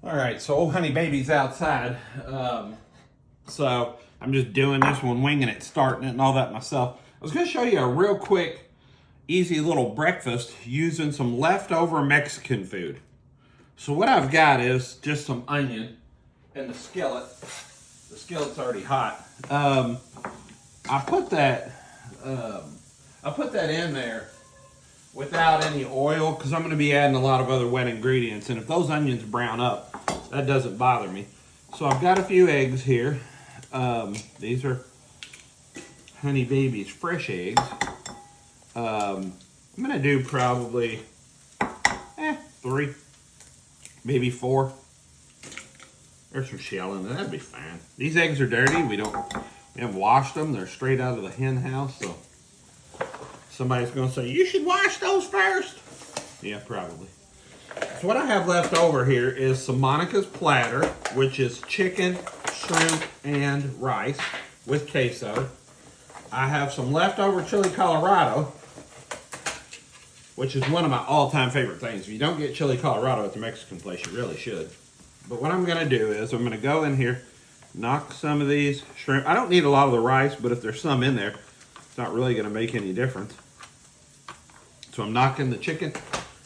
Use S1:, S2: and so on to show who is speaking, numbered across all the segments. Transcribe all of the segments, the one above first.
S1: All right, so old honey baby's outside. So I'm just doing this one, winging it, starting it, and all that myself. I was gonna show you a real quick, easy little breakfast using some leftover Mexican food. So what I've got is just some onion in the skillet. The skillet's already hot. I put that in there without any oil because I'm going to be adding a lot of other wet ingredients, and if those onions brown up, that doesn't bother me. So I've got a few eggs here. These are Honey Baby's fresh eggs. I'm going to do probably 3, maybe 4. There's some shell in there. That'd be fine. These eggs are dirty. We haven't washed them. They're straight out of the hen house, so somebody's going to say, you should wash those first. Yeah, probably. So what I have left over here is some Monica's platter, which is chicken, shrimp, and rice with queso. I have some leftover chili Colorado, which is one of my all-time favorite things. If you don't get chili Colorado at the Mexican place, you really should. But what I'm going to do is I'm going to go in here, knock some of these shrimp. I don't need a lot of the rice, but if there's some in there, it's not really going to make any difference. So I'm knocking the chicken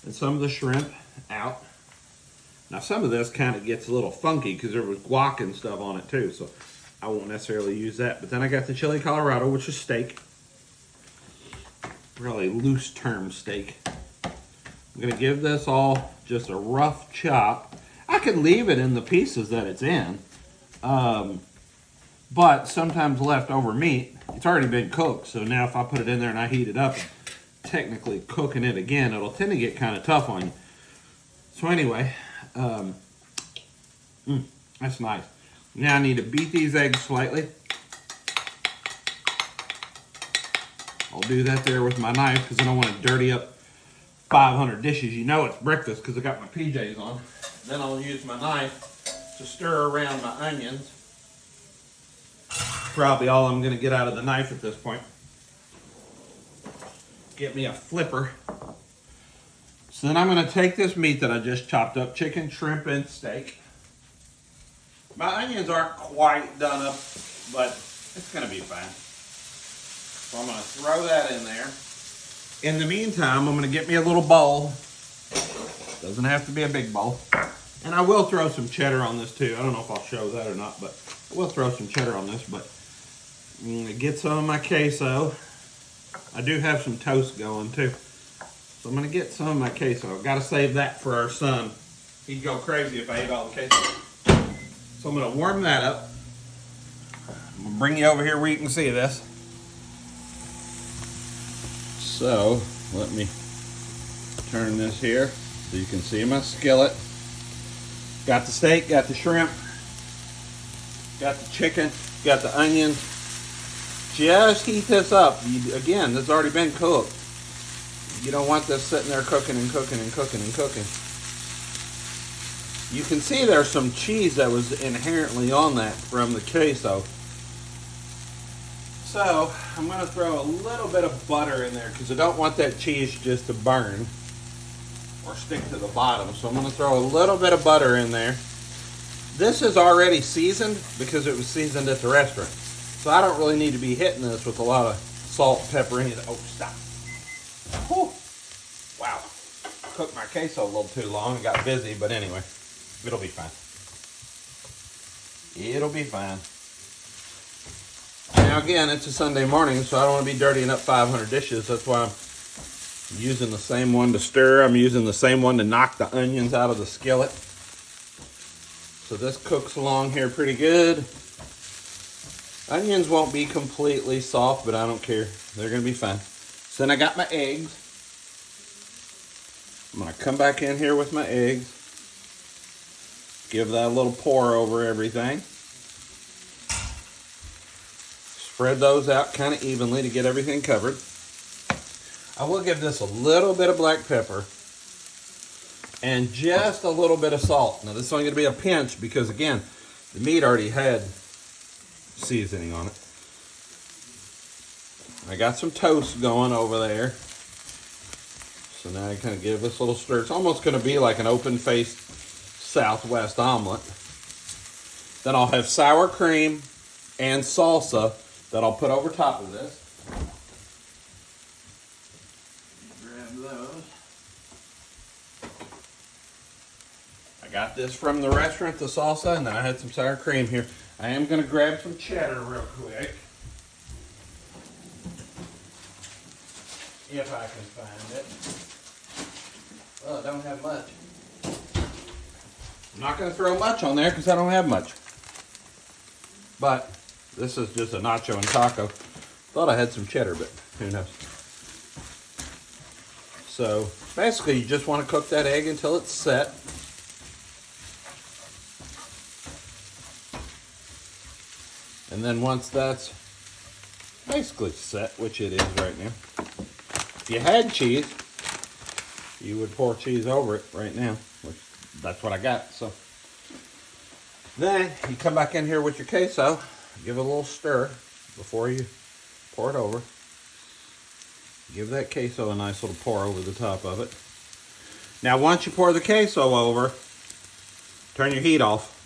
S1: and some of the shrimp out. Now some of this kind of gets a little funky because there was guac and stuff on it too, so I won't necessarily use that. But then I got the chili Colorado, which is steak. Really loose term steak. I'm going to give this all just a rough chop. I could leave it in the pieces that it's in, but sometimes leftover meat, it's already been cooked, so now if I put it in there and I heat it up, technically cooking it again, it'll tend to get kind of tough on you. So anyway, that's nice. Now I need to beat these eggs slightly. I'll do that there with my knife because I don't want to dirty up 500 dishes. You know it's breakfast because I got my PJs on. Then I'll use my knife to stir around my onions. Probably all I'm going to get out of the knife at this point. Get me a flipper. So then I'm going to take this meat that I just chopped up, chicken, shrimp, and steak. My onions aren't quite done up, but it's going to be fine. So I'm going to throw that in there. In the meantime, I'm going to get me a little bowl. Doesn't have to be a big bowl. And I will throw some cheddar on this too. I don't know if I'll show that or not, but I will throw some cheddar on this. But I'm going to get some of my queso. I do have some toast going too. So I'm going to get some of my queso. I've got to save that for our son. He'd go crazy if I ate all the queso. So I'm going to warm that up. I'm going to bring you over here where you can see this. So let me turn this here so you can see my skillet. Got the steak, got the shrimp, got the chicken, got the onions. Just heat this up. Again, this has already been cooked. You don't want this sitting there cooking and cooking and cooking and cooking. You can see there's some cheese that was inherently on that from the queso. So I'm going to throw a little bit of butter in there because I don't want that cheese just to burn or stick to the bottom. So I'm going to throw a little bit of butter in there. This is already seasoned because it was seasoned at the restaurant. So I don't really need to be hitting this with a lot of salt, pepper, anything. Oh, stop. Whew. Wow. Cooked my queso a little too long and got busy, but anyway, it'll be fine. It'll be fine. Now again, it's a Sunday morning, so I don't want to be dirtying up 500 dishes. That's why I'm using the same one to stir. I'm using the same one to knock the onions out of the skillet. So this cooks along here pretty good. Onions won't be completely soft, but I don't care. They're going to be fine. So then I got my eggs. I'm going to come back in here with my eggs. Give that a little pour over everything. Spread those out kind of evenly to get everything covered. I will give this a little bit of black pepper and just a little bit of salt. Now this is only going to be a pinch because again, the meat already had seasoning on it. I got some toast going over there. So now I kind of give this a little stir. It's almost going to be like an open-faced Southwest omelet. Then I'll have sour cream and salsa that I'll put over top of this. Grab those. I got this from the restaurant, the salsa, and then I had some sour cream here. I am going to grab some cheddar real quick. If I can find it. Well, I don't have much. I'm not going to throw much on there because I don't have much. But this is just a nacho and taco. Thought I had some cheddar, but who knows. So basically you just want to cook that egg until it's set. And then once that's basically set, which it is right now. If you had cheese, you would pour cheese over it right now, which that's what I got. So then you come back in here with your queso, give it a little stir before you pour it over. Give that queso a nice little pour over the top of it. Now once you pour the queso over, turn your heat off.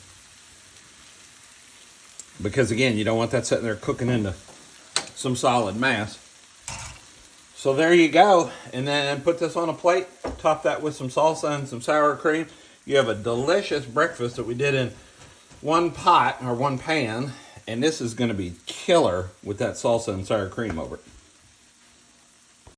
S1: Because again, you don't want that sitting there cooking into some solid mass. So there you go. And then put this on a plate, top that with some salsa and some sour cream. You have a delicious breakfast that we did in one pot or one pan. And this is going to be killer with that salsa and sour cream over it.